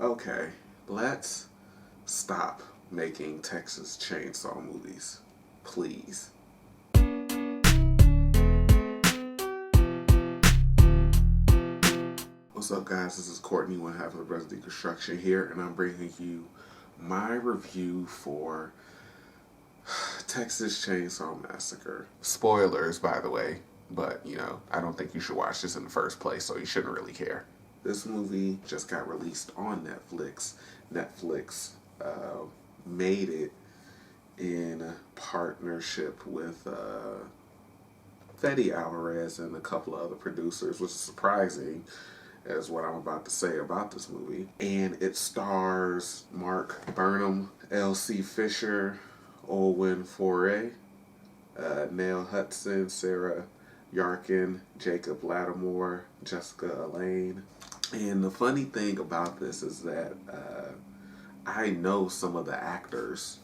Okay, let's stop making Texas Chainsaw movies, please. What's up, guys? This is Courtney, one half of the Brothers Deconstruction here, and I'm bringing you my review for Texas Chainsaw Massacre. Spoilers, by the way, but I don't think you should watch this in the first place, so you shouldn't really care. This movie just got released on Netflix. Netflix made it in partnership with Fede Alvarez and a couple of other producers, which is surprising as what I'm about to say about this movie. And it stars Mark Burnham, L.C. Fisher, Olwen Foray, Nell Hudson, Sarah Yarkin, Jacob Lattimore, Jessica Elaine. And the funny thing about this is that I know some of the actors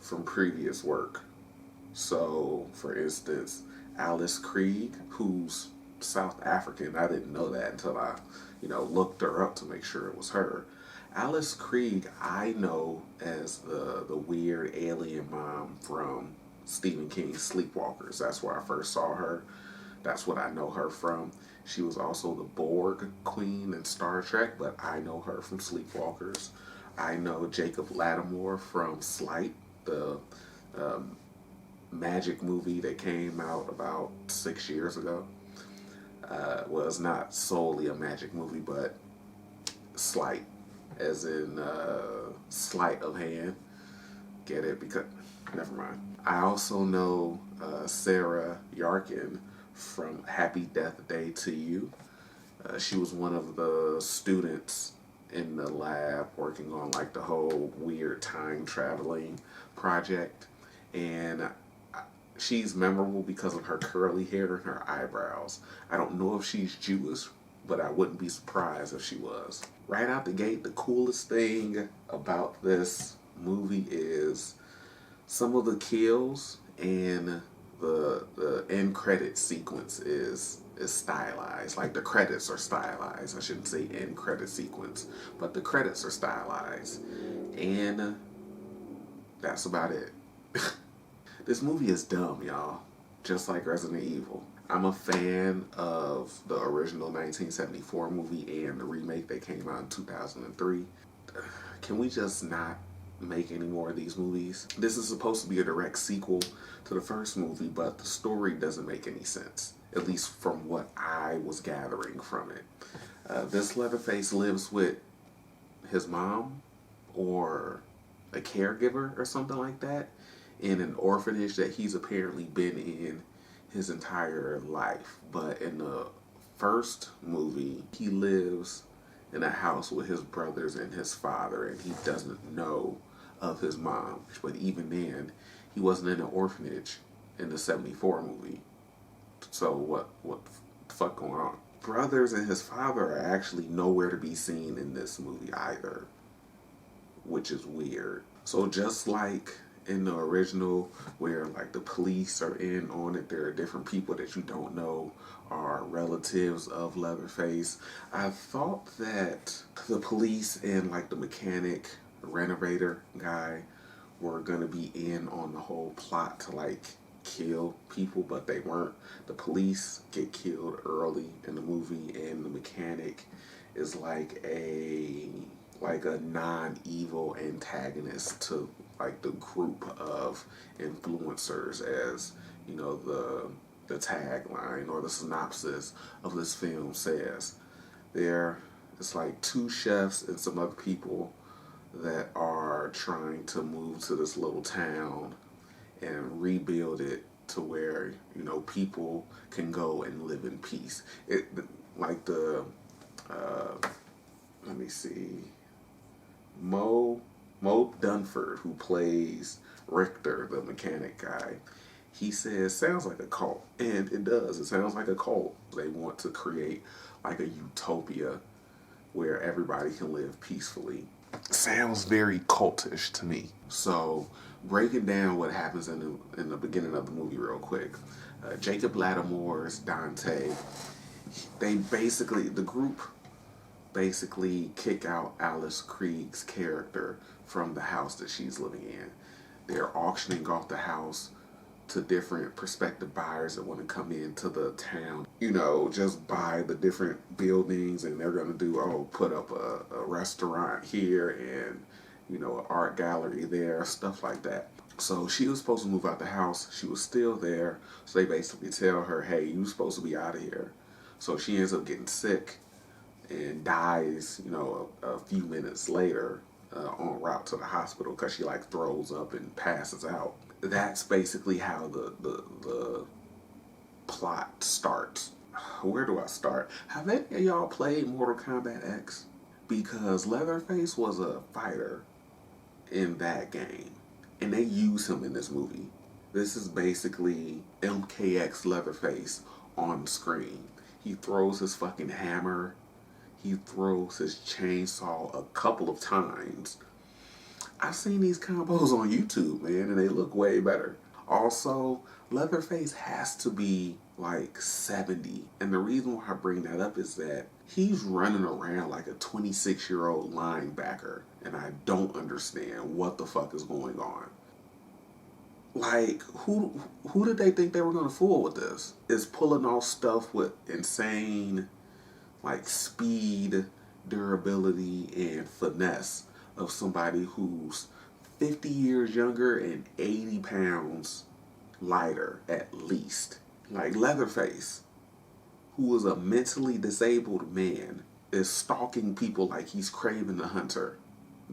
from previous work. So, for instance, Alice Krieg, who's South African. I didn't know that until I, looked her up to make sure it was her. Alice Krieg, I know as the weird alien mom from Stephen King's Sleepwalkers. That's where I first saw her. That's what I know her from. She was also the Borg Queen in Star Trek, but I know her from Sleepwalkers. I know Jacob Lattimore from Slight, the magic movie that came out about 6 years ago. Well, it's not solely a magic movie, but slight, as in sleight of hand. Get it? Because, never mind. I also know Sarah Yarkin from Happy Death Day to You. She was one of the students in the lab working on like the whole weird time traveling project. And she's memorable because of her curly hair and her eyebrows. I don't know if she's Jewish, but I wouldn't be surprised if she was. Right out the gate, the coolest thing about this movie is some of the kills and the end credit sequence is stylized. Like the credits are stylized. I shouldn't say end credit sequence, but the credits are stylized. And that's about it. This movie is dumb, y'all. Just like Resident Evil. I'm a fan of the original 1974 movie and the remake that came out in 2003. Can we just not make any more of these movies? This is supposed to be a direct sequel to the first movie, but the story doesn't make any sense. At least from what I was gathering from it. This Leatherface lives with his mom or a caregiver or something like that in an orphanage that he's apparently been in his entire life. But in the first movie, he lives in a house with his brothers and his father, and he doesn't know of his mom. But even then, he wasn't in an orphanage in the 74 movie. So what the fuck going on? Brothers and his father are actually nowhere to be seen in this movie either, which is weird. So just like in the original, where like the police are in on it, there are different people that you don't know are relatives of Leatherface. I thought that the police and like the mechanic renovator guy were gonna be in on the whole plot to like kill people, but they weren't. The police get killed early in the movie, and the mechanic is like a non-evil antagonist to like the group of influencers, as the tagline or the synopsis of this film says. It's like two chefs and some other people that are trying to move to this little town and rebuild it to where people can go and live in peace. It like the let me see, Mo Dunford, who plays Richter, the mechanic guy, he says, sounds like a cult. And it does. It sounds like a cult. They want to create like a utopia where everybody can live peacefully. Sounds very cultish to me. So, breaking down what happens in the beginning of the movie real quick. Jacob Lattimore's Dante, they basically, the group basically kick out Alice Krieg's character from the house that she's living in. They're auctioning off the house to different prospective buyers that want to come into the town. You know, just buy the different buildings, and they're going to do, put up a restaurant here and, you know, an art gallery there, stuff like that. So she was supposed to move out the house. She was still there. So they basically tell her, hey, you're supposed to be out of here. So she ends up getting sick and dies, you know, a few minutes later en route to the hospital because she like throws up and passes out. That's basically how the plot starts. Where do I start? Have any of y'all played Mortal Kombat X? Because Leatherface was a fighter in that game, and they use him in this movie. This is basically MKX Leatherface on the screen. He throws his fucking hammer. He throws his chainsaw a couple of times. I've seen these combos on YouTube, man, and they look way better. Also, Leatherface has to be like 70. And the reason why I bring that up is that he's running around like a 26-year-old linebacker, and I don't understand what the fuck is going on. Like, who did they think they were going to fool with this? Is pulling off stuff with insane, like, speed, durability, and finesse of somebody who's 50 years younger and 80 pounds lighter, at least. Like Leatherface, who is a mentally disabled man, is stalking people like he's Craven the Hunter.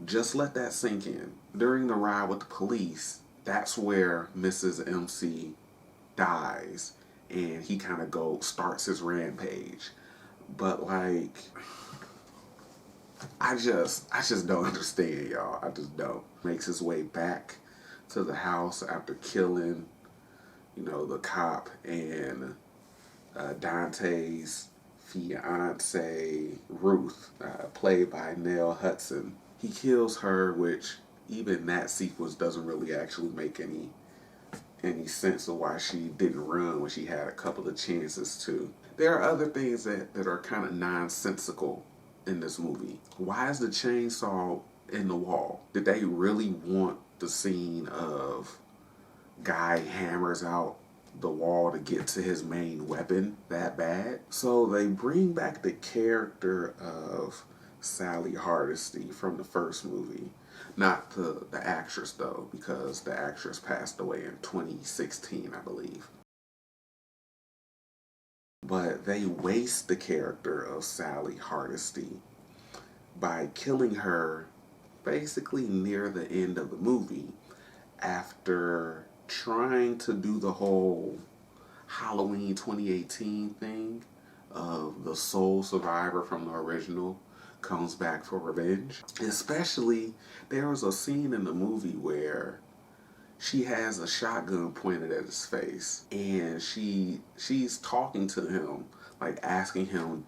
Just let that sink in. During the ride with the police, that's where Mrs. MC dies, and he kind of starts his rampage. But like, I just don't understand, y'all. I just don't. Makes his way back to the house after killing, you know, the cop and Dante's fiance Ruth, played by Nell Hudson. He kills her, which even that sequence doesn't really actually make any sense of why she didn't run when she had a couple of chances to. There are other things that are kind of nonsensical in this movie. Why is the chainsaw in the wall? Did they really want the scene of guy hammers out the wall to get to his main weapon that bad? So they bring back the character of Sally Hardesty from the first movie. Not the actress, though, because the actress passed away in 2016, I believe. But they waste the character of Sally Hardesty by killing her basically near the end of the movie after trying to do the whole Halloween 2018 thing of the sole survivor from the original comes back for revenge. Especially, there was a scene in the movie where she has a shotgun pointed at his face, and she's talking to him, like asking him,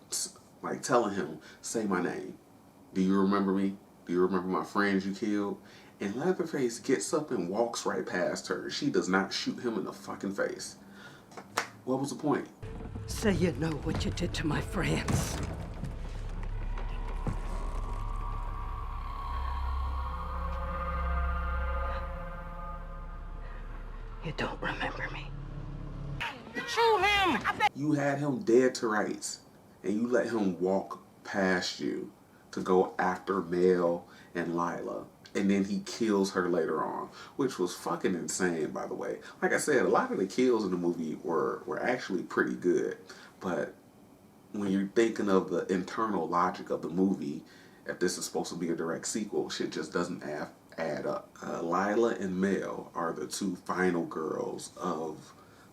like telling him, say my name. Do you remember me? Do you remember my friends you killed? And Leatherface gets up and walks right past her. She does not shoot him in the fucking face. What was the point? Say you know what you did to my friends. You don't remember me. Shoot him! You had him dead to rights, and you let him walk past you to go after Mel and Lila, and then he kills her later on, which was fucking insane, by the way. Like I said, a lot of the kills in the movie were actually pretty good, but when you're thinking of the internal logic of the movie, if this is supposed to be a direct sequel, shit just doesn't add up. Lila and Mel are the two final girls of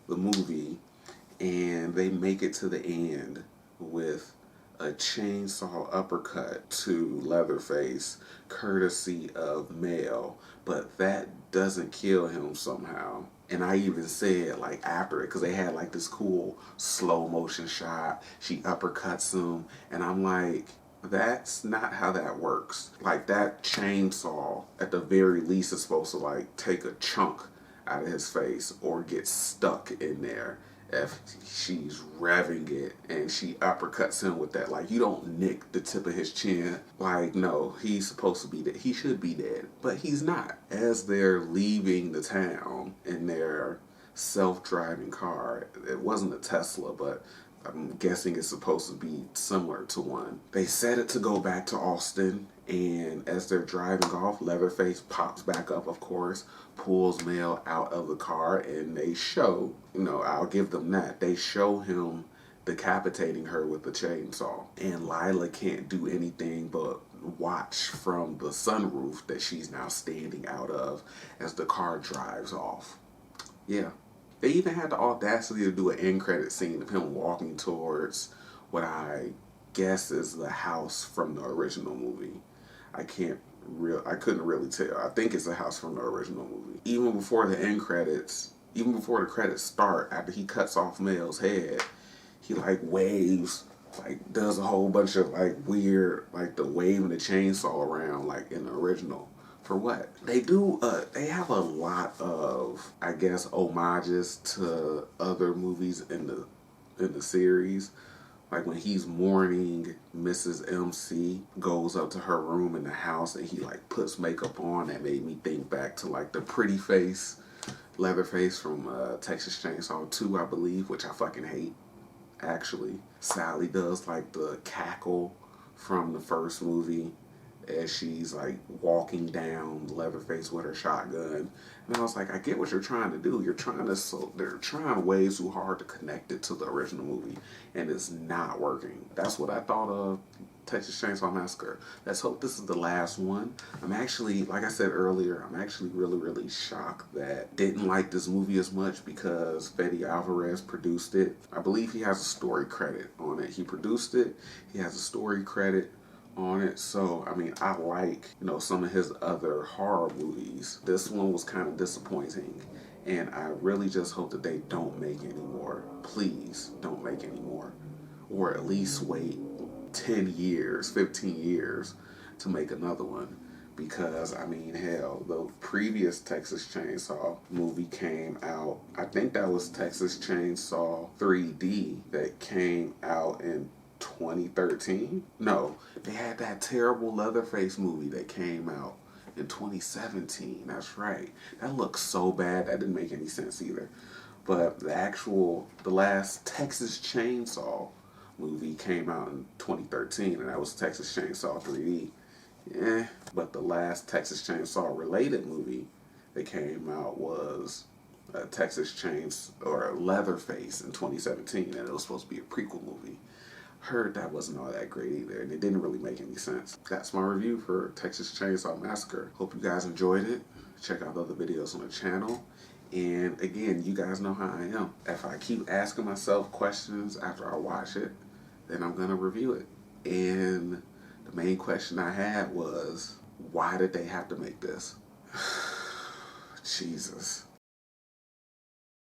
the movie, and they make it to the end with a chainsaw uppercut to Leatherface, courtesy of Mel, but that doesn't kill him somehow. And I even said, like, after it, because they had like this cool slow motion shot, she uppercuts him, and I'm like, that's not how that works. Like, that chainsaw, at the very least, is supposed to like take a chunk out of his face or get stuck in there if she's revving it and she uppercuts him with that. Like, you don't nick the tip of his chin. Like, no, he's supposed to be dead. He should be dead, but he's not. As they're leaving the town in their self-driving car, it wasn't a Tesla, but I'm guessing it's supposed to be similar to one. They set it to go back to Austin, and as they're driving off, Leatherface pops back up, of course, pulls Mel out of the car, and they show, you know, I'll give them that, they show him decapitating her with the chainsaw. And Lila can't do anything but watch from the sunroof that she's now standing out of as the car drives off. Yeah. They even had the audacity to do an end credit scene of him walking towards what I guess is the house from the original movie. I couldn't really tell. I think it's a house from the original movie. Even before the end credits, even before the credits start, after he cuts off Mel's head, he like waves, like does a whole bunch of like weird, like the waving the chainsaw around like in the original. For what? They do, they have a lot of, I guess, homages to other movies in the series. Like when he's mourning, Mrs. MC goes up to her room in the house and he like puts makeup on. That made me think back to like the pretty face, Leatherface from Texas Chainsaw 2, I believe, which I fucking hate, actually. Sally does like the cackle from the first movie as she's like walking down Leatherface with her shotgun. And I was like, I get what you're trying to do. They're trying way too hard to connect it to the original movie, and it's not working. That's what I thought of Texas Chainsaw Massacre. Let's hope this is the last one. I'm actually, like I said earlier, I'm actually really, really shocked that didn't like this movie as much because Fede Alvarez produced it. I believe he has a story credit on it. He produced it. He has a story credit on it. So I mean, I like, you know, some of his other horror movies. This one was kind of disappointing, and I really just hope that they don't make any more. Please don't make any more, or at least wait 10 years, 15 years to make another one. Because I mean, hell, the previous Texas Chainsaw movie came out, I think that was Texas Chainsaw 3D, that came out in 2013? No, they had that terrible Leatherface movie that came out in 2017. That's right. That looks so bad. That didn't make any sense either. But the last Texas Chainsaw movie came out in 2013, and that was Texas Chainsaw 3D. Yeah, but the last Texas Chainsaw related movie that came out was Texas Chainsaw or Leatherface in 2017, and it was supposed to be a prequel movie. Heard that wasn't all that great either, and it didn't really make any sense. That's my review for Texas Chainsaw Massacre. Hope you guys enjoyed it. Check out the other videos on the channel. And again, you guys know how I am. If I keep asking myself questions after I watch it, then I'm gonna review it. And the main question I had was, why did they have to make this? Jesus.